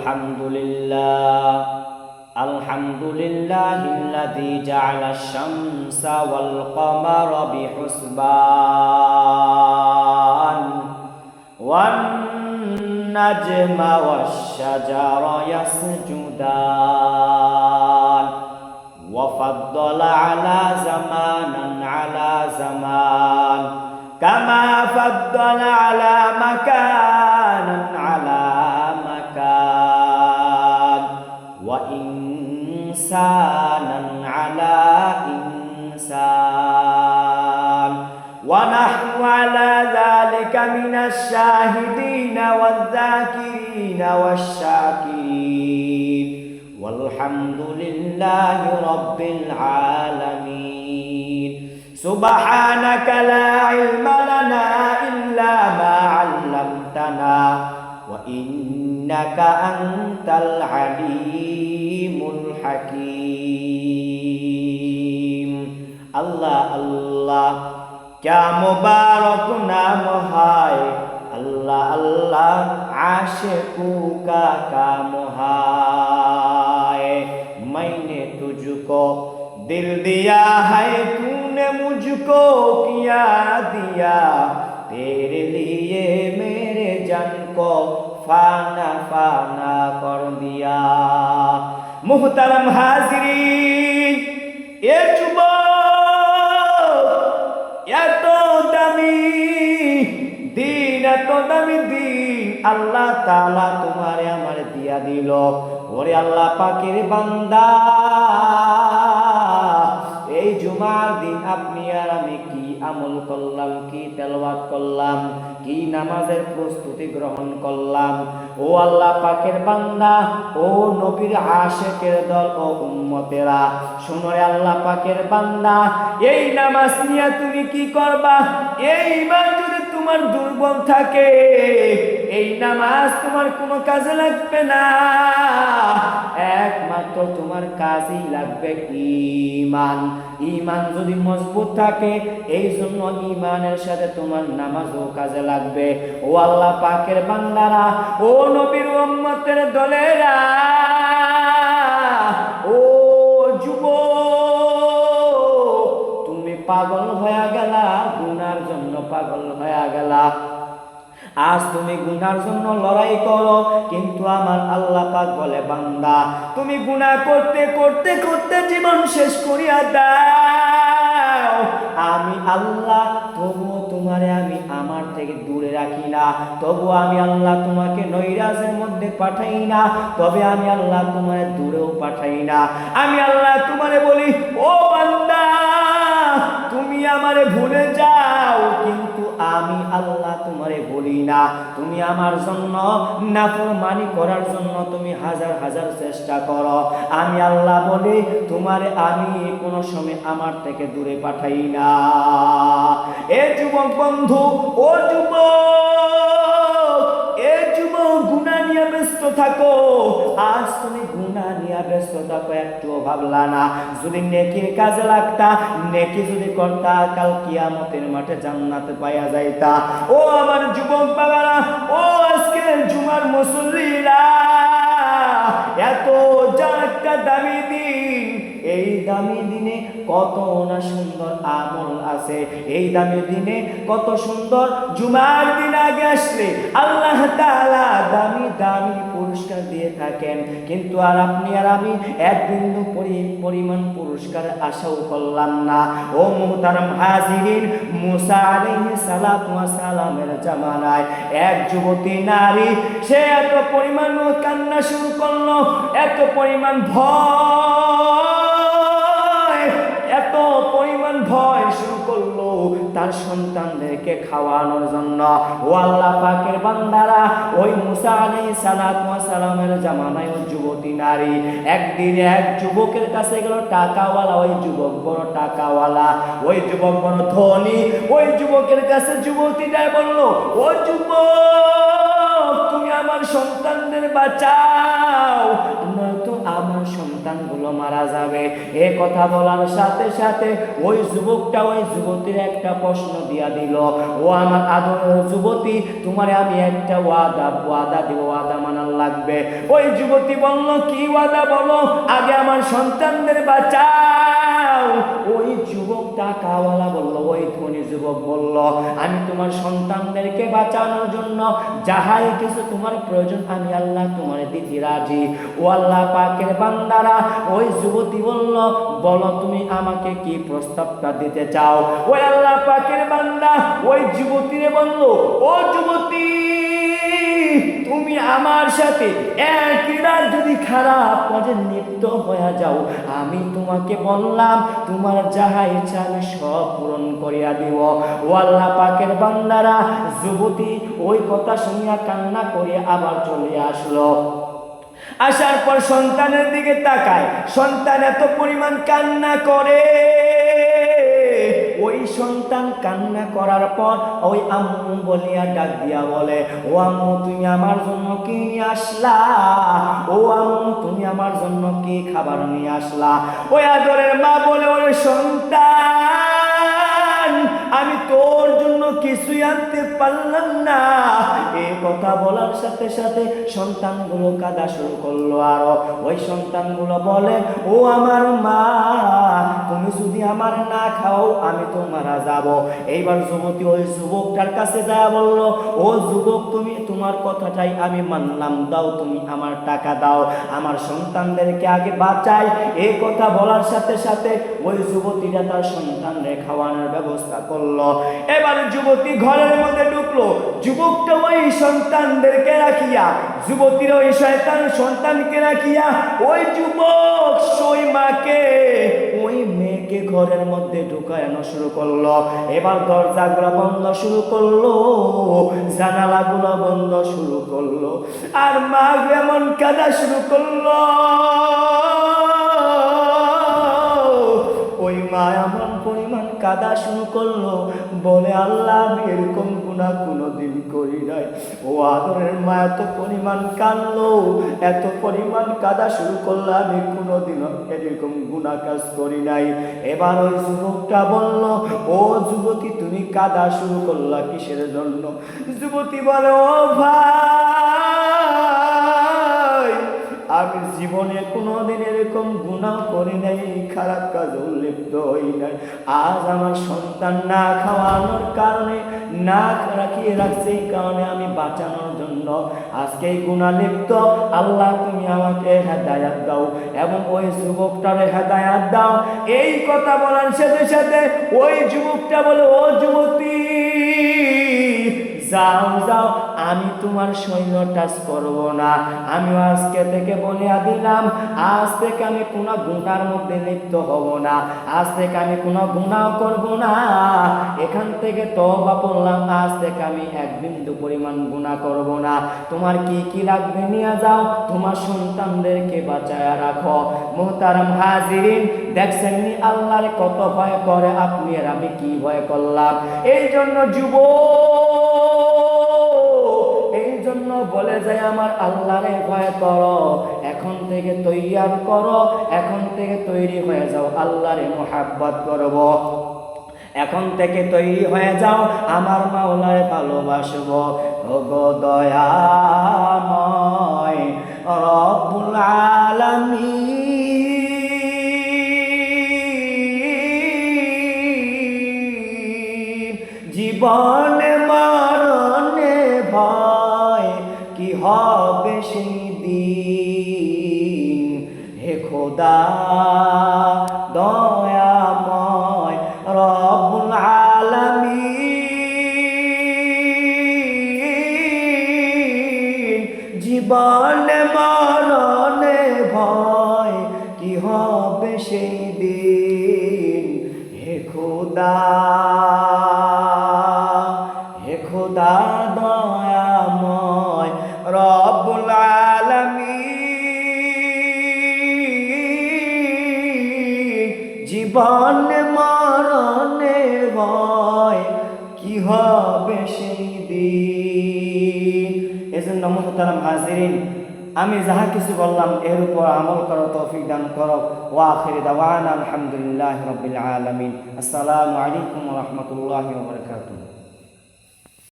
আলহামদুলিল্লাহিল্লাযী জাআলাশ শামসা ওয়াল কমারা বিহুসবান one Nazma wash শাজারা ইয়াসজুদান ওয়া ফাদ্দালা আলা জামানান আলা জামান কামা ফাদ্দালা আলা মাকানান আলা মাকান ওয়া ইনসানান আলা ইনসান ওয়া নাহনু আলা যালিকা মিনাশ শাহিদিনা ওয়ায-যাকিরিনা ওয়াশ-শাকিরিন ওয়ালহামদুলিল্লাহি রাব্বিল আলামিন সুবহানাকা লা ইলমা লানা ইল্লা মা 'আল্লামতানা ওয়া ইন্নাকা আনতাল আলিমুল হাকীম। আল্লাহ আল্লাহ क्या मुबारक नाम है, अल्लाह अल्लाह आशिकों का काम है। मैंने तुझको दिल दिया है, तूने मुझको किया दिया, तेरे लिए मेरे जान को फाना फाना कर दिया। मुहतरम हाज़रीन, ये जुबान এত দামি দিন, এত দামি দিন আল্লাহ তাআলা তোমারে আমারে দিয়া দিল। ওরে আল্লাহ পাকের বান্দা, এই জুমার দিন আপনি আর আমি কি আমল করলাম, কি তেলাওয়াত করলাম, কি নামাজের প্রস্তুতি গ্রহণ করলাম। ও আল্লাহ পাকের বান্দা, ও নবীর আশিকের দল, ও উম্মতেরা, শোনো রে আল্লাহ পাকের বান্দা, এই নামাজ নিয়ে তুমি কি করবা? এই ঈমান যদি তোমার দুর্বল থাকে, এই নামাজ তোমার কোনো কাজে লাগবে না। একমাত্র তোমার কাজেই লাগবে ঈমান। ঈমান যদি মজবুত থাকে, এই জন্য ঈমানের সাথে তোমার নামাজও কাজে লাগবে। ও আল্লাহ পাকের বান্দারা, ও নবীর উম্মতের দলেরা, ও যুবক, তুমি পাগল হয়ে গেলা, গুনার জন্য পাগল হয়ে গেলা। আজ তুমি গুনার জন্য লড়াই করো, কিন্তু আমার আল্লাহ পাক বলে, বান্দা তুমি গুনাহ করতে করতে করতে জীবন শেষ করিয়া দাও, আমি আল্লাহ তবুও তোমারে আমি আমার থেকে দূরে রাখি না, তবু আমি আল্লাহ তোমাকে নৈরাজ্যের মধ্যে পাঠাই না, তবে আমি আল্লাহ তোমারে দূরেও পাঠাই না। আমি আল্লাহ তোমারে বলি, ও বান্দা তুমি আমারে ভুলে যাও, কিন্তু আমি আল্লাহ তোমারে বলি না। তুমি আমার জন্য নাফরমানি করার জন্য তুমি হাজার হাজার চেষ্টা করো, আমি আল্লাহ বলি তোমারে আমি কোনো সময় আমার থেকে দূরে পাঠাই না। এ যুবক বন্ধু, ও যুবক, এ যুবক, গুনাহ নিয়ে ব্যস্ত থাকো। আজ তুমি গুনাহ নিয়ে ব্যস্ত থাকো, একটুও ভাবলা না যদি নেকির কাজে লাগতা, নেকি যদি করতা, কাল কিয়ামতের মাঠে জান্নাতে পাইয়া যাইতা। ও আমার যুবক বাবারা, ও আজকের জুমার মুসল্লিরা, এত একটা দামি দিন, এই দামি দিনে কত না সুন্দর আমল আছে। এই দামি দিনে কত সুন্দর জুমার দিন আগে আসলে আল্লাহ তাআলা দামি দামি পুরস্কার দিয়ে থাকেন, কিন্তু আর আপনি আর আমি এক বিন্দু পরিমাণ পুরস্কারের আশাও করলাম না। ও মুহতারাম হাজিরিন, মুসা আলাইহিস সালাতু ওয়াস সালামের জামানায় এক যুবতী নারী, সে এত পরিমাণ কান্না শুরু করলো, এত পরিমাণ ভয়, এত পরিমাণ ভয় শুরু করলো তার সন্তানদেরকে খাওয়ানোর জন্য। ও আল্লাহ পাকের বান্দারা, ওই মুসা আলাইহিস সালাতু ওয়াস সালামের জামানায় ওই যুবতী নারী একদিন এক যুবকের কাছে গেল, টাকাওয়ালা। ওই যুবক বড় টাকাওয়ালা, ওই যুবক বড় ধনী। ওই যুবকের কাছে যুবতীটা বলল, ও যুবক, তুমি আমার সন্তানদের বাঁচাও, নয়তো আমার সন্তানগুলো মারা যাবে। এ কথা বলার সাথে সাথে ওই যুবকটা ওই যুবতীর একটা প্রশ্ন দিয়া দিল, ও আমার আদরের যুবতী, তোমারে আমি একটা ওয়াদা দিব, ওয়াদা মানার লাগবে। ওই যুবতী বলল, কি ওয়াদা বলো, আগে আমার সন্তানদের বাঁচাও। ওই যুবক টাকাওয়ালা বলল, ওই ধনী যুবক বলল, আমি তোমার সন্তানদেরকে বাঁচানোর জন্য যাহাই কিছু তোমার প্রয়োজন আমি আল্লাহ তোমার দিতে রাজি। ও আল্লাহ পাকের বান্দারা, ওই যুবতী বলল, বলো তুমি আমাকে কি প্রস্তাবটা দিতে চাও। ওই আল্লাহ পাকের বান্দা ওই যুবতীরে বলল, ও যুবতী, তুমি আমার সাথে একই রাত যদি খারাপ কাজে লিপ্ত হয়ে যাও, আমি তোমাকে বললাম তোমার যাহা ইচ্ছা আমি সব পূরণ করিয়া দিব। ও আল্লাহ পাকের বান্দারা, যুবতী ওই কথা শুনিয়া কান্না করে আবার চলে আসলো। আসার পর সন্তানের দিকে তাকায়, সন্তান এত পরিমাণ কান্না করে। ওই সন্তান কান্না করার পর ওই আম্মু বলিয়া ডাক দিয়া বলে, ও আম্মু তুমি আমার জন্য কি নিয়ে আসলা? ও আম্মু তুমি আমার জন্য কি খাবার নিয়ে আসলা? ওই আদরের মা বলে, ওই সন্তান, আমি তোর জন্য কিছুই আনতে পারলাম না। এই কথা বলার সাথে সাথে সন্তানগুলো কাঁদা শুরু করলো। আর ওই সন্তানগুলো বলে, ও আমার মা, তুমি যদি আমার না খাও আমি তো মারা যাব। এইবার যুবতী ওই যুবকটার কাছে যা বলল, ও যুবক, তুমি তোমার কথাটাই আমি মানলাম, দাও তুমি আমার টাকা দাও, আমার সন্তানদেরকে আগে বাঁচাই। এই কথা বলার সাথে সাথে ওই যুবতীরা তার সন্তানদের খাওয়ানোর ব্যবস্থা করলো। এবার যুবতী ঘরের মধ্যে ঢুকলো। যুবকটা ওই সন্তানদেরকে রাখিয়া, যুবতীর ওই শয়তান সন্তানকে রাখিয়া ওই যুবক ওই মাকে ওই মেয়েকে ঘরের মধ্যে ঢুকানো শুরু করলো। এবার দরজাগুলো বন্ধ শুরু করলো, জানালাগুলো বন্ধ শুরু করলো, আর মা এমন কাঁদা শুরু করলো। ওই মা এমন পরিমাণ কাঁদা শুরু করলো, বলে, আল্লাহ আমি এরকম গুনাহ কোনোদিন করি নাই। ও আদরের মা এত পরিমাণ কাঁদলো, এত পরিমাণ কাঁদা শুরু করলো, আমি কোনোদিন এরকম গুনাহ কাজ করি নাই। এবার ওই যুবকটা বলল, ও যুবতী, তুমি কাঁদা শুরু করলা কিসের জন্য? যুবতী বলে, ও ভাই, আমি জীবনে কোনোদিন এরকম গুনাহ করি নাই, খারাপ কাজে লিপ্ত হই নাই। আজ আমার সন্তান না খাওয়ানোর কারণে, না রাখিয়ে রাখছে, এই কারণে আমি বাঁচানোর জন্য আজকে এই গুনাহ লিপ্ত। আল্লাহ তুমি আমাকে হেদায়াত দাও এবং ওই যুবকটারে হেদায়াত দাও। এই কথা বলার সাথে সাথে ওই যুবকটা বলে, ও যুবতী, যাও যাও, আমি তোমার শরীর টাচ করবো না। আমি আজকে থেকে বলিয়া দিলাম, আজ থেকে আমি কোনো গুনার মধ্যে লিপ্ত হব না, আজ থেকে আমি কোনো গুনাহ করব না। এখান থেকে তওবা করলাম, আজ থেকে আমি এক বিন্দু পরিমাণ গুনাহ করব না। তোমার কি কি লাগবে নিয়ে যাও, তোমার সন্তানদেরকে বাঁচায়া রাখো। মুহতারাম হাজিরিন, দেখছেন নি আল্লাহর কত ভয় করে আপনি আর আমি কি ভয় করলাম। এই জন্য এই জন্য বলে যায়, আমার আল্লাহরে ভয় করো, এখন থেকে তৈয়ার করো, এখন থেকে তৈরি হয়ে যাও, আল্লাহরে মুহাব্বত করব। এখন থেকে তৈরি হয়ে যাও, আমার মাওলারে ভালোবাসবো। ওগো দয়াময় রব্বুল আলামিন, জীবনে মরণে ভয় কি হবে সেই দিন। হে খোদা দয়াময় রব্বুল আলামিন, জীবনে মরণে ভয় কি হবে সেই দিন। হে খোদা, হে খোদা দয়াময় রব্বুল আলামিন, জীবনে মরণে ভয় কি হবে সেই দিন। এজন্য মুহতারাম হাজিরিন, আমি যাহা কিছু বললাম এর উপর আমল করো, তৌফিক দান করো। ওয়া আখিরি দাওয়ানা আলহামদুলিল্লাহি রাব্বিল আলামিন। আসসালামু আলাইকুম ওয়া রাহমাতুল্লাহি ওয়া বারাকাতুহু।